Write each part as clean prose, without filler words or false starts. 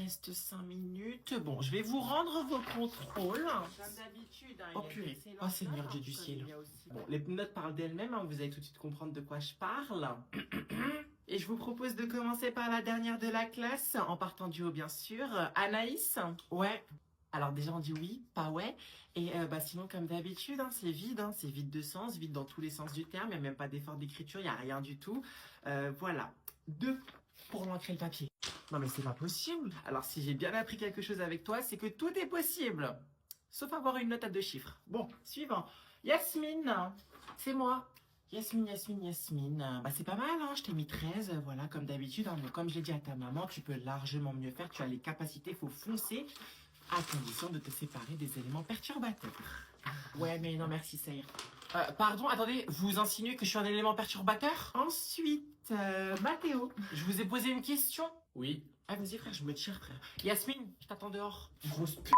reste 5 minutes. Bon, je vais vous rendre vos contrôles. Comme d'habitude. Oh purée, oh Seigneur Dieu du ciel. Bon, les notes parlent d'elles-mêmes, hein, vous allez tout de suite comprendre de quoi je parle. Et je vous propose de commencer par la dernière de la classe, en partant du haut bien sûr. Anaïs? Ouais. Alors déjà on dit oui, pas ouais. Et sinon comme d'habitude, hein, c'est vide de sens, vide dans tous les sens du terme, il n'y a même pas d'effort d'écriture, il n'y a rien du tout. Voilà. 2 pour l'encre et le papier. Non mais c'est pas possible. Alors si j'ai bien appris quelque chose avec toi, c'est que tout est possible. Sauf avoir une note à 2 chiffres. Bon, suivant. Yasmine, c'est moi. Yasmine. Bah c'est pas mal, hein, je t'ai mis 13, voilà, comme d'habitude. Hein, mais comme je l'ai dit à ta maman, tu peux largement mieux faire, tu as les capacités, faut foncer, à condition de te séparer des éléments perturbateurs. Ouais, mais non, merci, ça ira. Pardon, attendez, vous insinuez que je suis un élément perturbateur? Ensuite, Mathéo, je vous ai posé une question? Oui. Ah, vas-y, frère, je me tire, frère. Yasmine, je t'attends dehors. Grosse p***.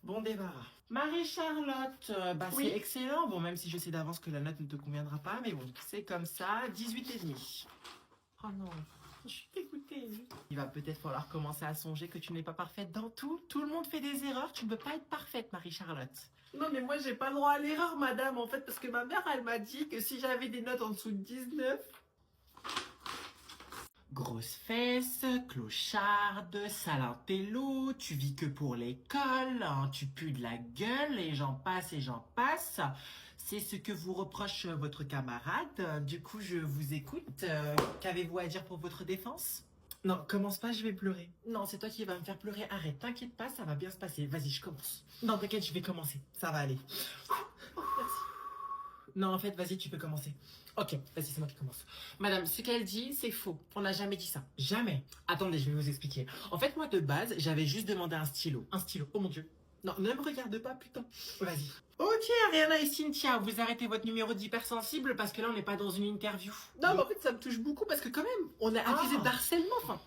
Bon débarras. Marie-Charlotte, oui. C'est excellent. Bon, même si je sais d'avance que la note ne te conviendra pas, mais bon, c'est comme ça, 18,5. Oh non, je suis dégoûtée. Il va peut-être falloir commencer à songer que tu n'es pas parfaite dans tout. Tout le monde fait des erreurs, tu ne peux pas être parfaite, Marie-Charlotte. Non, mais moi, j'ai pas le droit à l'erreur, madame, en fait, parce que ma mère, elle m'a dit que si j'avais des notes en dessous de 19... Grosse fesse, clocharde, sale intello, tu vis que pour l'école, hein, tu pues de la gueule, et j'en passe. C'est ce que vous reproche votre camarade. Du coup, je vous écoute. Qu'avez-vous à dire pour votre défense? Non, commence pas, je vais pleurer. Non, c'est toi qui vas me faire pleurer. Arrête, t'inquiète pas, ça va bien se passer. Vas-y, je commence. Non, t'inquiète, je vais commencer. Ça va aller. Merci. Non, en fait, vas-y, tu peux commencer. Ok, vas-y, c'est moi qui commence. Madame, ce qu'elle dit, c'est faux. On n'a jamais dit ça. Jamais. Attendez, je vais vous expliquer. En fait, moi, de base, j'avais juste demandé un stylo. Un stylo, oh mon Dieu. Non, ne me regarde pas, putain. Vas-y. Ok, Ariana et Cynthia, vous arrêtez votre numéro d'hypersensible parce que là, on n'est pas dans une interview. Non, mais en fait, ça me touche beaucoup parce que quand même, on est accusé d'harcèlement, enfin...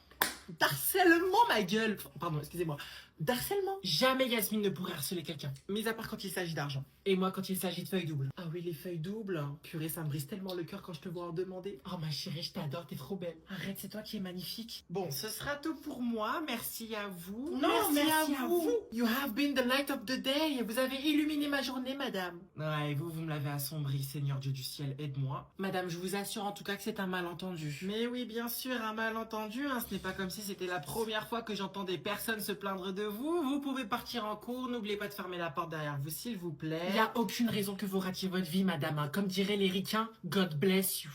D'harcèlement, ma gueule. Pardon, excusez-moi. D'harcèlement. Jamais Yasmine ne pourrait harceler quelqu'un. Mis à part quand il s'agit d'argent. Et moi, quand il s'agit de feuilles doubles. Ah oui, les feuilles doubles. Purée, ça me brise tellement le cœur quand je te vois en demander. Oh ma chérie, je t'adore, t'es trop belle. Arrête, c'est toi qui es magnifique. Bon, ce sera tout pour moi. Merci à vous. Non, merci à vous. You have been the light of the day. Vous avez illuminé ma journée, madame. Ouais, et vous me l'avez assombri, Seigneur Dieu du ciel, aide-moi. Madame, je vous assure en tout cas que c'est un malentendu. Mais oui, bien sûr, un malentendu. Hein, ce n'est pas comme si c'était la première fois que j'entendais personne se plaindre de vous. Vous pouvez partir en cours. N'oubliez pas de fermer la porte derrière vous, s'il vous plaît. Il n'y a aucune raison que vous ratiez votre vie, madame. Hein. Comme dirait les ricains, God bless you.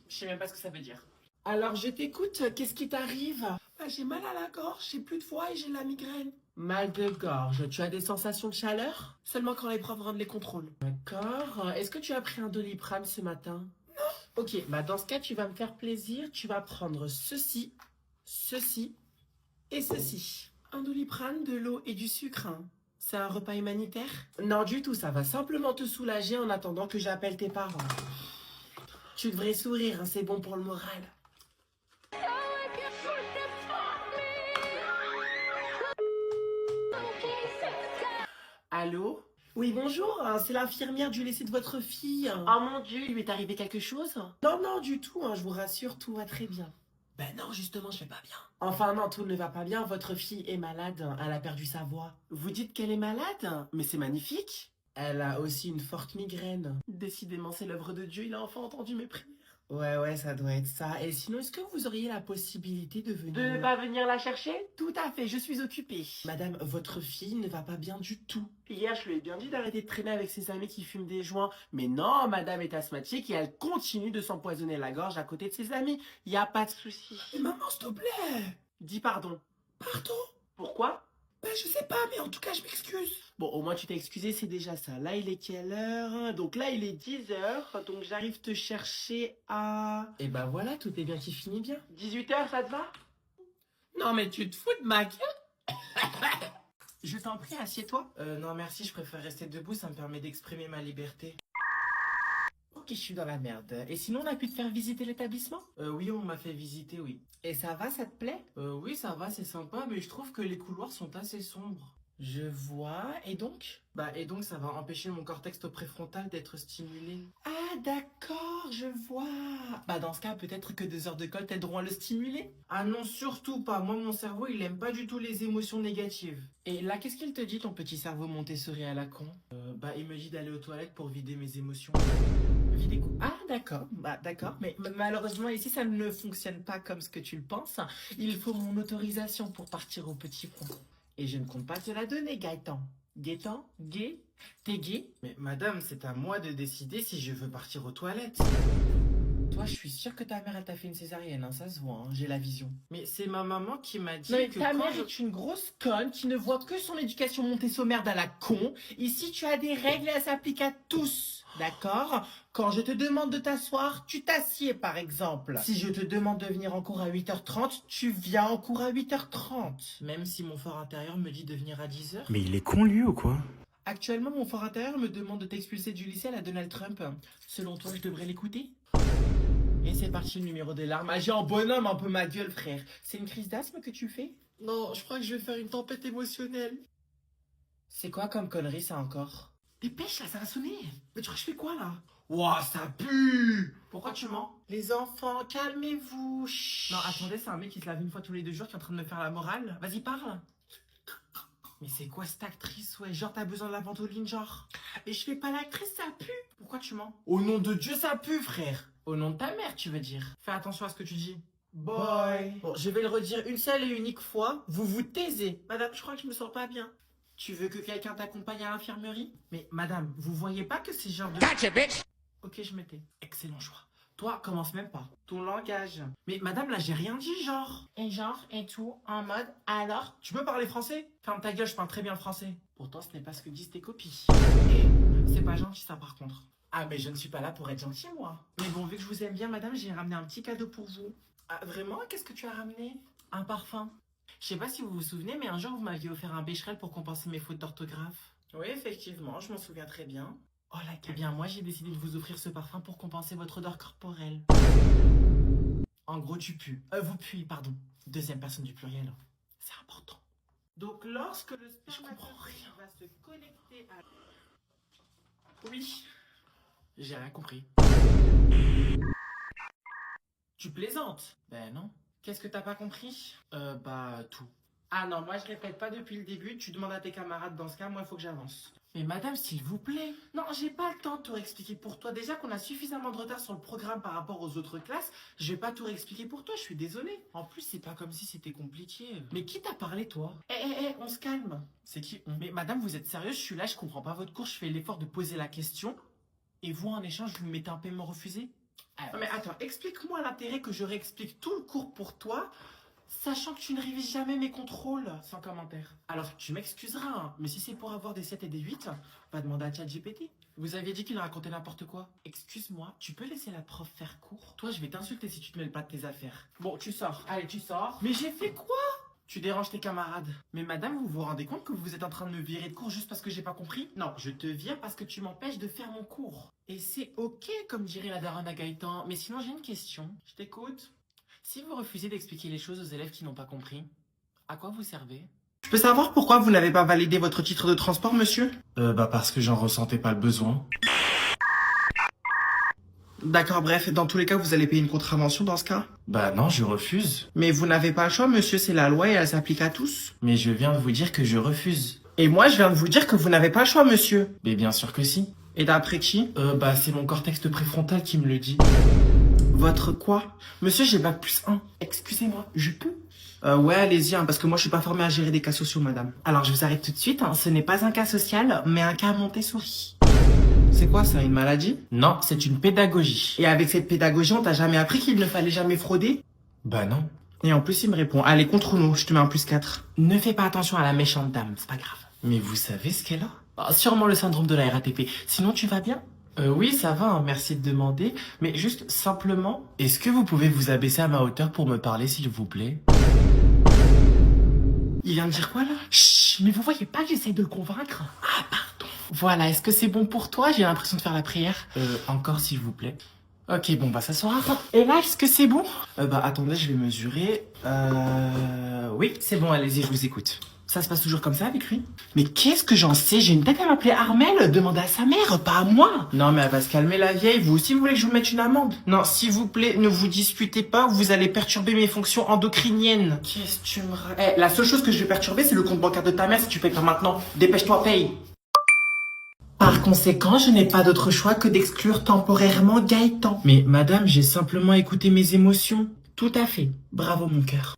Je sais même pas ce que ça veut dire. Alors, je t'écoute. Qu'est-ce qui t'arrive? J'ai mal à la gorge, j'ai plus de voix et j'ai la migraine. Mal de gorge. Tu as des sensations de chaleur? Seulement quand les profs rendent les contrôles. D'accord. Est-ce que tu as pris un Doliprane ce matin? Non. Ok, dans ce cas, tu vas me faire plaisir. Tu vas prendre ceci et ceci. Un Doliprane, de l'eau et du sucre. Hein. C'est un repas humanitaire? Non du tout, ça va simplement te soulager en attendant que j'appelle tes parents. Tu devrais sourire, hein, c'est bon pour le moral. Allô? Oui, bonjour, c'est l'infirmière du lycée de votre fille. Oh mon Dieu, il lui est arrivé quelque chose? Non, du tout, je vous rassure, tout va très bien. Ben non, justement, je vais pas bien. Enfin non, tout ne va pas bien, votre fille est malade, elle a perdu sa voix. Vous dites qu'elle est malade? Mais c'est magnifique. Elle a aussi une forte migraine. Décidément, c'est l'œuvre de Dieu, il a enfin entendu mes prières. Ouais, ça doit être ça. Et sinon, est-ce que vous auriez la possibilité de venir... De ne pas venir la chercher? Tout à fait, je suis occupée. Madame, votre fille ne va pas bien du tout. Hier, je lui ai bien dit d'arrêter de traîner avec ses amis qui fument des joints. Mais non, madame est asthmatique et elle continue de s'empoisonner la gorge à côté de ses amis. Y a pas de souci. Mais maman, s'il te plaît. Dis pardon. Pardon? Pourquoi? Je sais pas, mais en tout cas, je m'excuse. Bon, au moins, tu t'es excusé, c'est déjà ça. Là, il est quelle heure? Donc là, il est 10h. Donc, j'arrive te chercher à... Et ben voilà, tout est bien qui finit bien. 18h, ça te va? Non, mais tu te fous de ma gueule? Je t'en prie, assieds-toi. Non, merci, je préfère rester debout, ça me permet d'exprimer ma liberté. Ok, je suis dans la merde. Et sinon, on a pu te faire visiter l'établissement? Oui, on m'a fait visiter, oui. Et ça va, ça te plaît? Oui, ça va, c'est sympa, mais je trouve que les couloirs sont assez sombres. Je vois. Et donc? Et donc, ça va empêcher mon cortex préfrontal d'être stimulé. Ah, d'accord, je vois. Dans ce cas, peut-être que 2 heures de colle t'aideront à le stimuler. Ah non, surtout pas. Moi, mon cerveau, il aime pas du tout les émotions négatives. Et là, qu'est-ce qu'il te dit, ton petit cerveau Montessori à la con? Il me dit d'aller aux toilettes pour vider mes émotions. Vider quoi? Ah, d'accord. D'accord. Mais malheureusement, ici, ça ne fonctionne pas comme ce que tu le penses. Il faut mon autorisation pour partir au petit front. Et je ne compte pas te la donner, Gaëtan. Gaëtan? Gay? T'es gay? Mais madame, c'est à moi de décider si je veux partir aux toilettes. Toi, je suis sûre que ta mère, elle t'a fait une césarienne, hein, ça se voit, hein, j'ai la vision. Mais c'est ma maman qui m'a dit que ta mère est une grosse conne qui ne voit que son éducation Montessomère à la con. Ici, tu as des règles et elles s'appliquent à tous. D'accord? Quand je te demande de t'asseoir, tu t'assieds par exemple. Si je te demande de venir en cours à 8h30, tu viens en cours à 8h30. Même si mon fort intérieur me dit de venir à 10h. Mais il est con lui ou quoi? Actuellement, mon fort intérieur me demande de t'expulser du lycée à la Donald Trump. Selon toi, je devrais l'écouter? Et c'est parti le numéro des larmes. Ah, j'ai en bonhomme un peu ma gueule, frère. C'est une crise d'asthme que tu fais? Non, je crois que je vais faire une tempête émotionnelle. C'est quoi comme connerie ça encore? Dépêche là, ça va sonner. Mais tu crois que je fais quoi là? Ouah, ça pue! Pourquoi tu mens? Les enfants, calmez-vous. Chut. Non, attendez, c'est un mec qui se lave une fois tous les 2 jours qui est en train de me faire la morale. Vas-y, parle. Mais c'est quoi cette actrice, ouais? Genre, t'as besoin de la ventoline, genre? Mais je fais pas l'actrice, ça pue! Pourquoi tu mens? Au nom de Dieu, ça pue, frère! Au nom de ta mère, tu veux dire? Fais attention à ce que tu dis. Boy! Bon, je vais le redire une seule et unique fois. Vous vous taisez. Madame, je crois que je me sens pas bien. Tu veux que quelqu'un t'accompagne à l'infirmerie? Mais madame, vous voyez pas que c'est genre de... Gotcha, bitch! Ok, je m'étais. Excellent choix. Toi, commence même pas. Ton langage. Mais madame, là, j'ai rien dit, genre. Et genre, et tout, en mode, alors? Tu peux parler français? Ferme ta gueule, je parle très bien le français. Pourtant, ce n'est pas ce que disent tes copies. C'est pas gentil, ça, par contre. Ah, mais je ne suis pas là pour être gentil, moi. Mais bon, vu que je vous aime bien, madame, j'ai ramené un petit cadeau pour vous. Ah, vraiment? Qu'est-ce que tu as ramené? Un parfum. Je sais pas si vous vous souvenez, mais un jour, vous m'aviez offert un Becherel pour compenser mes fautes d'orthographe. Oui, effectivement, je m'en souviens très bien. Oh la gueule. Eh bien, moi, j'ai décidé de vous offrir ce parfum pour compenser votre odeur corporelle. En gros, tu pues. Vous puez, pardon. Deuxième personne du pluriel. C'est important. Donc, lorsque le spermatozoïde va se connecter à... Oui. J'ai rien compris. Tu plaisantes? Ben non. Qu'est-ce que t'as pas compris? Tout. Ah non, moi je répète pas depuis le début, tu demandes à tes camarades dans ce cas, moi il faut que j'avance. Mais madame, s'il vous plaît. Non, j'ai pas le temps de tout réexpliquer pour toi. Déjà qu'on a suffisamment de retard sur le programme par rapport aux autres classes, je vais pas tout réexpliquer pour toi, je suis désolée. En plus, c'est pas comme si c'était compliqué. Mais qui t'a parlé, toi? On se calme. C'est qui on? Mais madame, vous êtes sérieuse? Je suis là, je comprends pas votre cours, je fais l'effort de poser la question. Et vous, en échange, vous me mettez un paiement refusé? Non mais attends, explique-moi l'intérêt que je réexplique tout le cours pour toi, sachant que tu ne révises jamais mes contrôles. Sans commentaire. Alors, tu m'excuseras, hein, mais si c'est pour avoir des 7 et des 8, va demander à ChatGPT. Vous aviez dit qu'il racontait n'importe quoi. Excuse-moi, tu peux laisser la prof faire cours? Toi, je vais t'insulter si tu te mêles pas de tes affaires. Bon, tu sors. Allez, tu sors. Mais j'ai fait quoi? Tu déranges tes camarades. Mais madame, vous vous rendez compte que vous êtes en train de me virer de cours juste parce que j'ai pas compris? Non, je te vire parce que tu m'empêches de faire mon cours. Et c'est ok, comme dirait la daronne à Gaëtan. Mais sinon, j'ai une question. Je t'écoute. Si vous refusez d'expliquer les choses aux élèves qui n'ont pas compris, à quoi vous servez? Je peux savoir pourquoi vous n'avez pas validé votre titre de transport, monsieur? Parce que j'en ressentais pas le besoin. D'accord, bref, dans tous les cas, vous allez payer une contravention dans ce cas? Non, je refuse. Mais vous n'avez pas le choix, monsieur, c'est la loi et elle s'applique à tous. Mais je viens de vous dire que je refuse. Et moi, je viens de vous dire que vous n'avez pas le choix, monsieur. Mais bien sûr que si. Et d'après qui? C'est mon cortex préfrontal qui me le dit. Votre quoi? Monsieur, j'ai bac plus 1. Excusez-moi, je peux? Ouais, allez-y, hein, parce que moi, je suis pas formé à gérer des cas sociaux, madame. Alors, je vous arrête tout de suite, hein, ce n'est pas un cas social, mais un cas Montessori. C'est quoi ça, une maladie? Non, c'est une pédagogie. Et avec cette pédagogie, on t'a jamais appris qu'il ne fallait jamais frauder? Non. Et en plus, il me répond, allez, contre nous, je te mets un plus 4. Ne fais pas attention à la méchante dame, c'est pas grave. Mais vous savez ce qu'elle a? Sûrement le syndrome de la RATP. Sinon, tu vas bien? Oui, ça va, hein, merci de demander. Mais juste, simplement, est-ce que vous pouvez vous abaisser à ma hauteur pour me parler, s'il vous plaît? Il vient de dire quoi, là? Chut, mais vous voyez pas que j'essaye de le convaincre? Ah, pardon. Voilà, est-ce que c'est bon pour toi? J'ai l'impression de faire la prière. Encore, s'il vous plaît. Ok, bon, ça sera. Et là, est-ce que c'est bon? Attendez, je vais mesurer. Oui, c'est bon, allez-y, je vous écoute. Ça se passe toujours comme ça avec lui? Mais qu'est-ce que j'en sais? J'ai une tête à m'appeler Armel. Demande à sa mère, pas à moi. Non, mais elle va se calmer la vieille. Vous aussi, vous voulez que je vous mette une amende? Non, s'il vous plaît, ne vous disputez pas. Vous allez perturber mes fonctions endocriniennes. Qu'est-ce que tu me racontes? La seule chose que je vais perturber, c'est le compte bancaire de ta mère si tu payes pas maintenant. Dépêche-toi, paye. Par conséquent, je n'ai pas d'autre choix que d'exclure temporairement Gaëtan. Mais madame, j'ai simplement écouté mes émotions. Tout à fait. Bravo, mon cœur.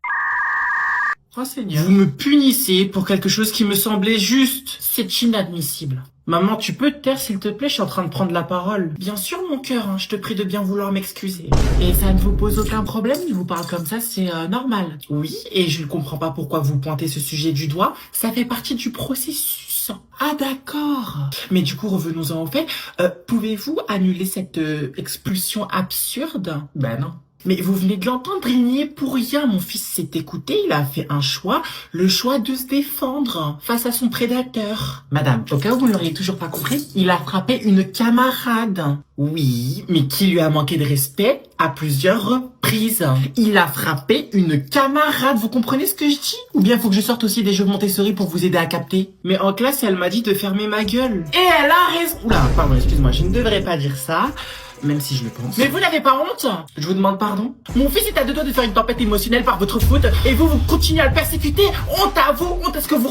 Oh Seigneur. Vous me punissez pour quelque chose qui me semblait juste. C'est inadmissible. Maman, tu peux te taire s'il te plaît, je suis en train de prendre la parole. Bien sûr mon cœur, je te prie de bien vouloir m'excuser. Et ça ne vous pose aucun problème, il vous parle comme ça, c'est normal. Oui, et je ne comprends pas pourquoi vous pointez ce sujet du doigt, ça fait partie du processus. Ah d'accord. Mais du coup, revenons-en au fait, pouvez-vous annuler cette expulsion absurde? Ben non. Mais vous venez de l'entendre, il n'y est pour rien. Mon fils s'est écouté, il a fait un choix, le choix de se défendre face à son prédateur. Madame, au cas où vous ne l'auriez toujours pas compris, il a frappé une camarade. Oui, mais qui lui a manqué de respect à plusieurs reprises. Il a frappé une camarade, vous comprenez ce que je dis? Ou bien faut que je sorte aussi des jeux Montessori pour vous aider à capter? Mais en classe, elle m'a dit de fermer ma gueule. Et elle a raison. Oula, pardon, excuse-moi, je ne devrais pas dire ça. Même si je le pense. Mais vous n'avez pas honte? Je vous demande pardon. Mon fils est à deux doigts de faire une tempête émotionnelle par votre faute et vous continuez à le persécuter. Honte à vous, honte à ce que vous